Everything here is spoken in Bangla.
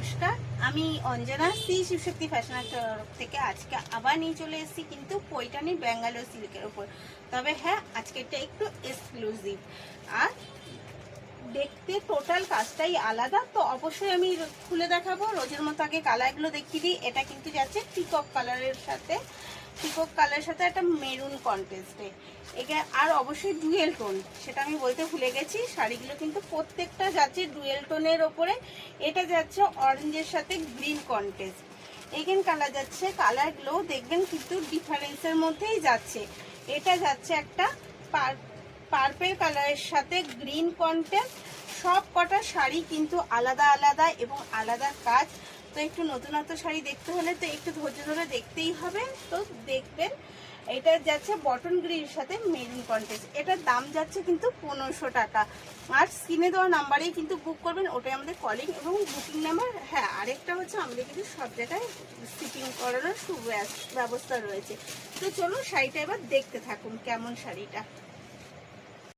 নমস্কার, আমি অঞ্জনা শ্রী শিবশক্তি ফ্যাশনের তরফ থেকে আজকে আবার নিয়ে চলে এসেছি কিন্তু পৈঠানি ব্যাঙ্গালোর সিল্কের উপর। তবে হ্যাঁ, আজকেরটা একটু এক্সক্লুসিভ আর দেখতে টোটাল কাজটাই আলাদা। তো অবশ্যই আমি খুলে দেখাবো। রোজের মতো আগে কালারগুলো দেখিয়ে দিই। এটা কিন্তু যাচ্ছে পিকক কালারের সাথে একটা মেরুন কন্ট্রাস্টে। এটা আর অবশ্যই ডুয়েল টোন, সেটা আমি বলতে ভুলে গেছি। শাড়িগুলো কিন্তু প্রত্যেকটা যাচ্ছে ডুয়েল টোনের ওপরে। এটা যাচ্ছে অরেঞ্জের সাথে গ্রিন কন্ট্রাস্ট। এখানে কালার যাচ্ছে, কালারগুলো দেখবেন কিন্তু ডিফারেন্সের মধ্যেই যাচ্ছে। এটা যাচ্ছে একটা পার্পেল কালারের সাথে গ্রিন কন্ট্রাস্ট। সব কটা শাড়ি কিন্তু আলাদা আলাদা এবং আলাদা কাজ। তো একটু নতুনত্ব শাড়ি দেখতে হলে তো একটু ধৈর্য ধরে দেখতেই হবে। তো দেখবেন এটা যাচ্ছে বটন গ্রিনের সাথে মেরুন কন্ট্রাস্ট। এটার দাম যাচ্ছে কিন্তু 1500 টাকা। আর স্ক্রিনে দেওয়া নাম্বারেই কিন্তু বুক করবেন, ওটাই আমাদের কলিং এবং বুকিং নাম্বার। হ্যাঁ, আরেকটা হচ্ছে আমাদের কিন্তু সব জায়গায় শিপিং করানোর ব্যবস্থা রয়েছে। তো চলুন শাড়িটা এবার দেখতে থাকুন কেমন শাড়িটা।